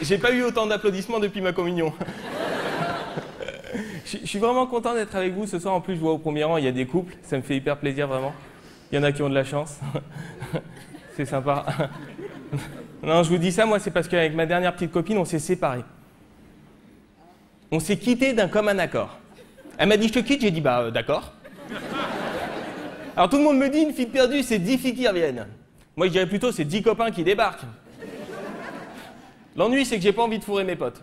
J'ai pas eu autant d'applaudissements depuis ma communion. Je suis vraiment content d'être avec vous ce soir. En plus, je vois au premier rang, il y a des couples. Ça me fait hyper plaisir, vraiment. Il y en a qui ont de la chance. C'est sympa. Non, je vous dis ça, moi, c'est parce qu'avec ma dernière petite copine, on s'est séparés. On s'est quittés d'un commun accord. Elle m'a dit, je te quitte, j'ai dit, bah, d'accord. Alors tout le monde me dit, une fille perdue, c'est 10 filles qui reviennent. Moi, je dirais plutôt, c'est 10 copains qui débarquent. L'ennui, c'est que j'ai pas envie de fourrer mes potes.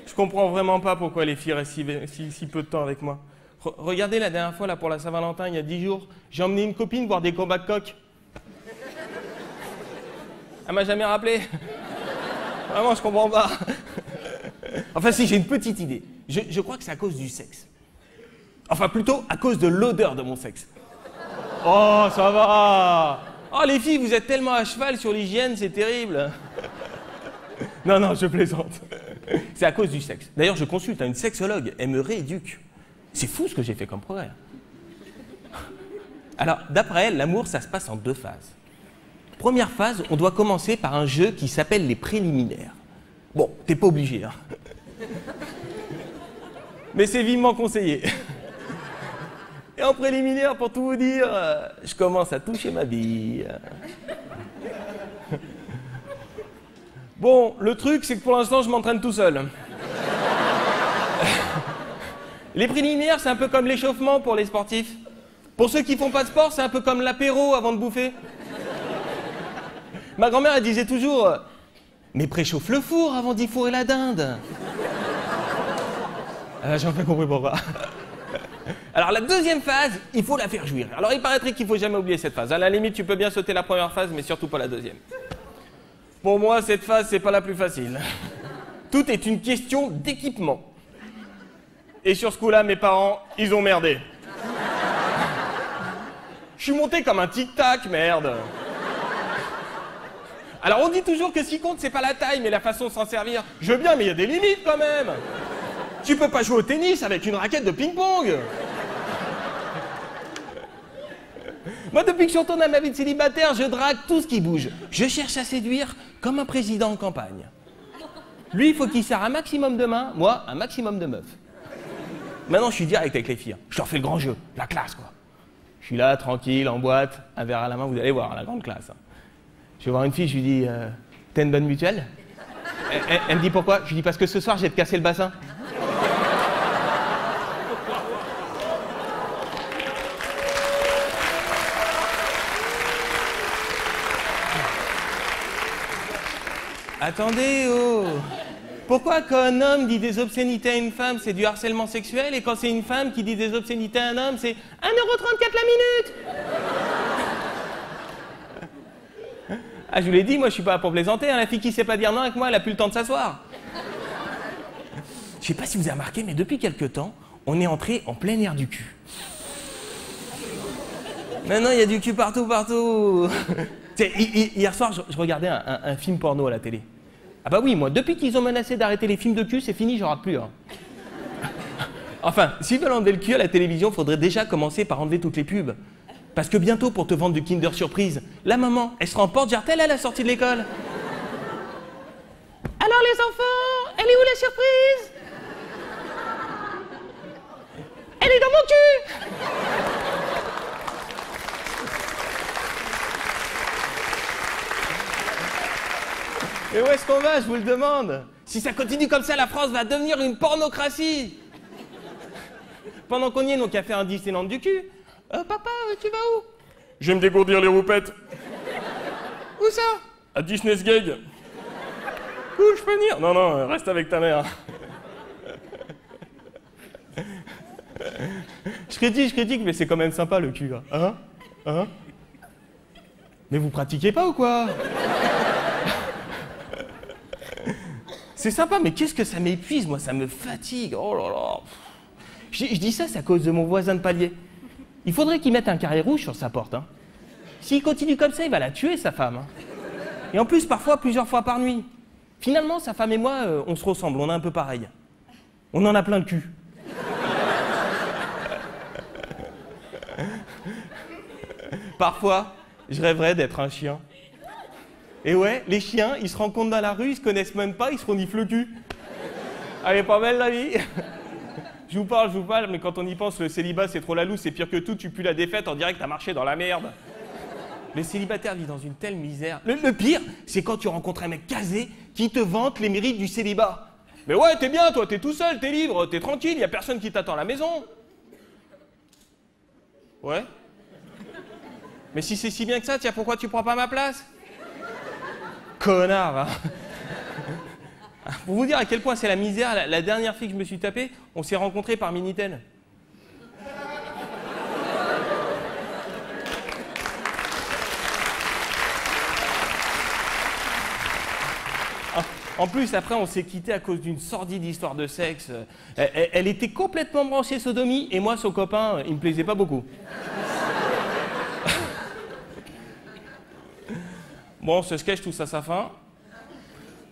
Je comprends vraiment pas pourquoi les filles restent si peu de temps avec moi. Regardez la dernière fois, là, pour la Saint-Valentin, il y a 10 jours, j'ai emmené une copine voir des combats de coqs. Elle m'a jamais rappelé. Vraiment, je comprends pas. Enfin si, j'ai une petite idée. Je crois que c'est à cause du sexe. Enfin plutôt à cause de l'odeur de mon sexe. Oh, ça va. Oh les filles, vous êtes tellement à cheval sur l'hygiène, c'est terrible. Non, non, je plaisante. C'est à cause du sexe. D'ailleurs, je consulte une sexologue, elle me rééduque. C'est fou ce que j'ai fait comme progrès. Alors, d'après elle, l'amour, ça se passe en 2 phases. Première phase, on doit commencer par un jeu qui s'appelle les préliminaires. Bon, t'es pas obligé, hein. Mais c'est vivement conseillé. Et en préliminaire, pour tout vous dire, je commence à toucher ma bille. Bon, le truc, c'est que pour l'instant, je m'entraîne tout seul. Les préliminaires, c'est un peu comme l'échauffement pour les sportifs. Pour ceux qui font pas de sport, c'est un peu comme l'apéro avant de bouffer. Ma grand-mère, elle disait toujours « Mais préchauffe le four avant d'y fourrer la dinde !» J'ai enfin compris pourquoi. Alors la deuxième phase, il faut la faire jouir. Alors il paraîtrait qu'il faut jamais oublier cette phase. À la limite, tu peux bien sauter la première phase, mais surtout pas la deuxième. Pour moi, cette phase, c'est pas la plus facile. Tout est une question d'équipement. Et sur ce coup-là, mes parents, ils ont merdé. Je suis monté comme un tic-tac, merde. Alors on dit toujours que ce qui compte, c'est pas la taille, mais la façon de s'en servir. Je veux bien, mais il y a des limites quand même. Tu peux pas jouer au tennis avec une raquette de ping-pong. Moi, depuis que je suis retourné à ma vie de célibataire, je drague tout ce qui bouge. Je cherche à séduire comme un président en campagne. Lui, il faut qu'il serre un maximum de mains, moi, un maximum de meufs. Maintenant, je suis direct avec les filles. Je leur fais le grand jeu, la classe, quoi. Je suis là, tranquille, en boîte, un verre à la main, vous allez voir, la grande classe. Je vais voir une fille, je lui dis « T'as une bonne mutuelle ?» Elle me dit « Pourquoi ?» Je lui dis « Parce que ce soir, je vais te casser le bassin. » Attendez, oh! Pourquoi quand un homme dit des obscénités à une femme, c'est du harcèlement sexuel, et quand c'est une femme qui dit des obscénités à un homme, c'est 1,34 € la minute? Ah, je vous l'ai dit, moi je suis pas là pour plaisanter, hein. La fille qui sait pas dire non avec moi, elle a plus le temps de s'asseoir. Je sais pas si vous avez remarqué, mais depuis quelque temps, on est entré en plein air du cul. Maintenant, il y a du cul partout, partout. Hier soir, je regardais un film porno à la télé. Ah bah oui, moi, depuis qu'ils ont menacé d'arrêter les films de cul, c'est fini, j'en rate plus. Hein. Enfin, s'ils veulent enlever le cul à la télévision, il faudrait déjà commencer par enlever toutes les pubs. Parce que bientôt, pour te vendre du Kinder Surprise, la maman, elle sera en porte-jartel à la sortie de l'école. Alors les enfants, elle est où la surprise? Elle est dans mon cul! Mais où est-ce qu'on va, je vous le demande? Si ça continue comme ça, la France va devenir une pornocratie. Pendant qu'on y est, nos cafés à Disneyland du cul. Papa, tu vas où? Je vais me dégourdir les roupettes. Où ça? À Disney's Gag. Cool, je peux venir? Non, non, reste avec ta mère. Je critique, mais c'est quand même sympa le cul, là. Hein? Hein? Mais vous pratiquez pas ou quoi? C'est sympa, mais qu'est-ce que ça m'épuise, moi, ça me fatigue. Oh là là. Je dis ça, c'est à cause de mon voisin de palier. Il faudrait qu'il mette un carré rouge sur sa porte. Hein. S'il continue comme ça, il va la tuer, sa femme. Hein. Et en plus, parfois, plusieurs fois par nuit. Finalement, sa femme et moi, on se ressemble, on est un peu pareil. On en a plein le cul. Parfois, Je rêverais d'être un chien. Et ouais, les chiens, ils se rencontrent dans la rue, ils se connaissent même pas, ils se reniflent le cul. Elle est pas belle la vie. Je vous parle, mais quand on y pense, le célibat c'est trop la loose, c'est pire que tout, tu pues la défaite, on dirait que t'as marché dans la merde. Le célibataire vit dans une telle misère. Le pire, c'est quand tu rencontres un mec casé qui te vante les mérites du célibat. Mais ouais, t'es bien, toi, t'es tout seul, t'es libre, t'es tranquille, y a personne qui t'attend à la maison. Ouais. Mais si c'est si bien que ça, tiens, pourquoi tu prends pas ma place? Connard, hein. Pour vous dire à quel point c'est la misère, la dernière fille que je me suis tapée, on s'est rencontrés par Minitel. En plus, après, on s'est quittés à cause d'une sordide histoire de sexe. Elle était complètement branchée sodomie, et moi, son copain, il me plaisait pas beaucoup. Bon, ce sketch touche à sa fin.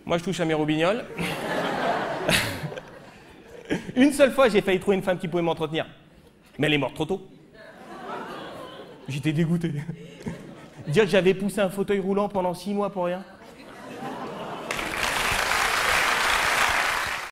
Moi, je touche à mes roubignoles. Une seule fois, j'ai failli trouver une femme qui pouvait m'entretenir. Mais elle est morte trop tôt. J'étais dégoûté. Dire que j'avais poussé un fauteuil roulant pendant 6 mois pour rien.